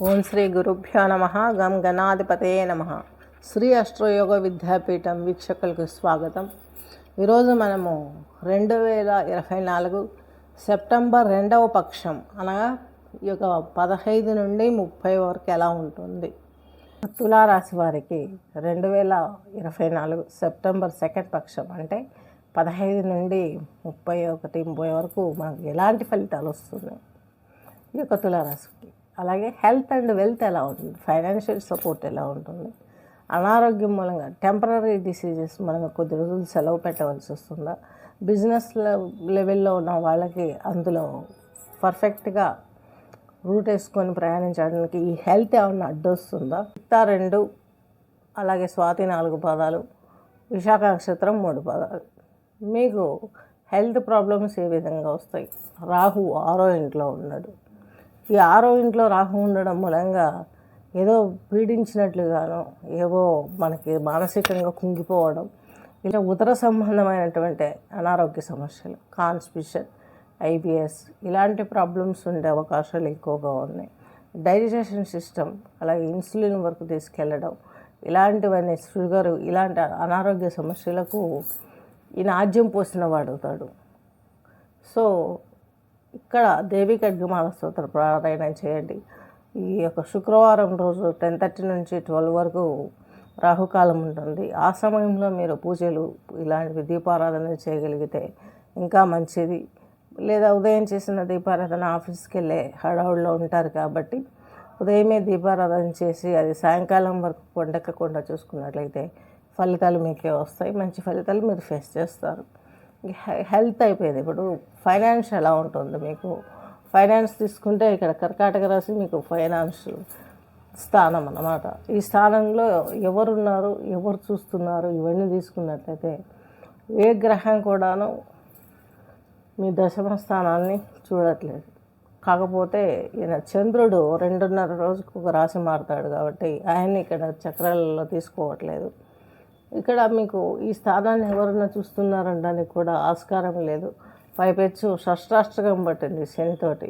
ఓం శ్రీ గురుభ్యో నమ. గం గణాధిపతయే నమ. శ్రీ అష్టయోగ విద్యాపీఠం వీక్షకులకు స్వాగతం. ఈరోజు మనము 2024 సెప్టెంబర్ 2వ పక్షం అనగా ఈ యొక్క 15 నుండి 30 వరకు ఎలా ఉంటుంది. తులారాశి వారికి 2024 సెప్టెంబర్ 2nd పక్షం అంటే 15 నుండి 31 వరకు మనకు ఎలాంటి ఫలితాలు వస్తున్నాయి ఈ యొక్క తులారాశికి. అలాగే హెల్త్ అండ్ వెల్త్ ఎలా ఉంటుంది, ఫైనాన్షియల్ సపోర్ట్ ఎలా ఉంటుంది, అనారోగ్యం మూలంగా టెంపరీ డిసీజెస్ మనం కొద్ది రోజులు సెలవు పెట్టవలసి వస్తుందా, బిజినెస్ లెవెల్లో ఉన్న వాళ్ళకి అందులో పర్ఫెక్ట్గా రూట్ వేసుకొని ప్రయాణించడానికి ఈ హెల్త్ ఏమన్నా అడ్డొస్తుందా. చిత్తా 2 అలాగే స్వాతి 4 పాదాలు, విశాఖ నక్షత్రం 3 పాదాలు. మీకు హెల్త్ ప్రాబ్లమ్స్ ఏ విధంగా వస్తాయి. రాహు 6వ ఇంట్లో ఉన్నాడు. ఈ 6వ ఇంట్లో రాహు ఉండడం మూలంగా ఏదో పీడించినట్లుగాను, ఏవో మనకి మానసికంగా కుంగిపోవడం, ఇలా ఉదర సంబంధమైనటువంటి అనారోగ్య సమస్యలు, కాన్స్టిపేషన్, ఐబిఎస్ ఇలాంటి ప్రాబ్లమ్స్ ఉండే అవకాశాలు ఎక్కువగా ఉన్నాయి. డైజెషన్ సిస్టమ్ అలాగే ఇన్సులిన్ వరకు తీసుకెళ్ళడం ఇలాంటివన్నీ, షుగరు ఇలాంటి అనారోగ్య సమస్యలకు ఈయన ఆజ్యం పోసిన వాడవుతాడు. సో ఇక్కడ దేవి ఖడ్గమాల స్తోత్ర పారాయణం చేయండి. ఈ యొక్క శుక్రవారం రోజు 10:30 నుంచి 12 వరకు రాహుకాలం ఉంటుంది. ఆ సమయంలో మీరు పూజలు ఇలాంటివి దీపారాధన చేయగలిగితే ఇంకా మంచిది. లేదా ఉదయం చేసిన దీపారాధన ఆఫీస్కి వెళ్ళే హడావుడిలో ఉంటారు కాబట్టి ఉదయమే దీపారాధన చేసి అది సాయంకాలం వరకు కొండెక్కకుండా చూసుకున్నట్లయితే ఫలితాలు మీకే వస్తాయి. మంచి ఫలితాలు మీరు ఫేస్ చేస్తారు. హెల్త్ అయిపోయింది. ఇప్పుడు ఫైనాన్స్ ఎలా ఉంటుంది మీకు. ఫైనాన్స్ తీసుకుంటే ఇక్కడ కర్కాటక రాశి మీకు ఫైనాన్స్ స్థానం అన్నమాట. ఈ స్థానంలో ఎవరున్నారు, ఎవరు చూస్తున్నారు, ఇవన్నీ తీసుకున్నట్లయితే ఏ గ్రహం కూడాను మీ దశమ స్థానాన్ని చూడట్లేదు. కాకపోతే ఈయన చంద్రుడు 2.5 రోజుకు ఒక రాశి మారుతాడు కాబట్టి ఆయన్ని ఇక్కడ చక్రాలలో తీసుకోవట్లేదు. ఇక్కడ మీకు ఈ స్థానాన్ని ఎవరన్నా చూస్తున్నారనడానికి కూడా ఆస్కారం లేదు. పైపెచ్చు షష్టాష్టకం పట్టింది శనితోటి.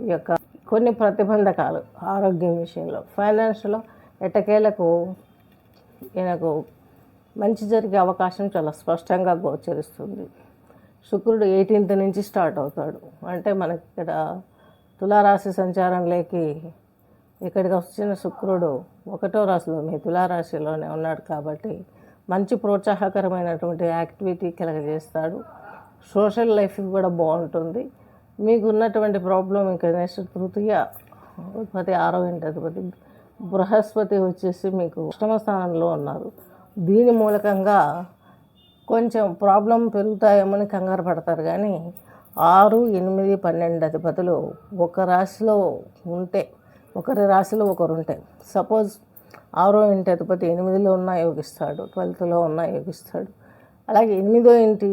ఈ యొక్క కొన్ని ప్రతిబంధకాలు ఆరోగ్యం విషయంలో, ఫైనాన్స్లో ఎట్టకేలకు ఈయనకు మంచి జరిగే అవకాశం చాలా స్పష్టంగా గోచరిస్తుంది. శుక్రుడు 18th నుంచి స్టార్ట్ అవుతాడు. అంటే మనకి ఇక్కడ తులారాశి సంచారంలోకి ఇక్కడికి వచ్చిన శుక్రుడు 1వ రాశిలో మీ తులారాశిలోనే ఉన్నాడు కాబట్టి మంచి ప్రోత్సాహకరమైనటువంటి యాక్టివిటీ కలగజేస్తాడు. సోషల్ లైఫ్ కూడా బాగుంటుంది. మీకు ఉన్నటువంటి ప్రాబ్లం ఇంకా నెక్స్ట్ తృతీయ అధిపతి 6వ ఇంటి అధిపతి బృహస్పతి వచ్చేసి మీకు 8వ స్థానంలో ఉన్నారు. దీని మూలకంగా కొంచెం ప్రాబ్లం పెరుగుతాయేమని కంగారు పడతారు. కానీ 6, 8, 12 అధిపతులు ఒక రాశిలో ఉంటే, ఒకరి రాశిలో ఒకరు ఉంటే, సపోజ్ 6వ ఇంటి అధిపతి 8లో ఉన్నా యోగిస్తాడు, 12th ఉన్నా యోగిస్తాడు. అలాగే 8వ ఇంటి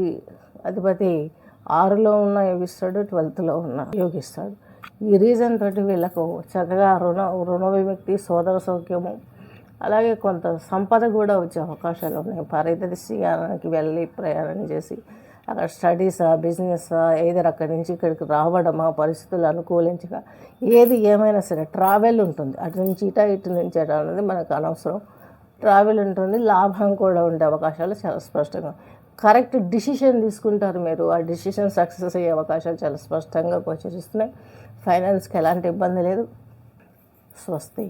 అధిపతి 6లో ఉన్నా యోగిస్తాడు, 12th ఉన్నా యోగిస్తాడు. ఈ రీజన్ తోటి వీళ్ళకు చక్కగా రుణ విముక్తి, సోదర సౌఖ్యము, అలాగే కొంత సంపద కూడా వచ్చే అవకాశాలు ఉన్నాయి. పరిదర్శనానికి వెళ్ళి ప్రయాణం చేసి అక్కడ స్టడీసా, బిజినెస్సా, ఏదైనా అక్కడి నుంచి ఇక్కడికి రావడమా, పరిస్థితులు అనుకూలించగా ఏది ఏమైనా సరే ట్రావెల్ ఉంటుంది. అటు నుంచి ఇటు నుంచి అటు అనేది మనకు అనవసరం. ట్రావెల్ ఉంటుంది, లాభం కూడా ఉండే అవకాశాలు చాలా స్పష్టంగా. కరెక్ట్ డిసిషన్ తీసుకుంటారు మీరు, ఆ డిసిషన్ సక్సెస్ అయ్యే అవకాశాలు చాలా స్పష్టంగా గోచరిస్తున్నాయి. ఫైనాన్స్కి ఎలాంటి ఇబ్బంది లేదు. స్వస్తి.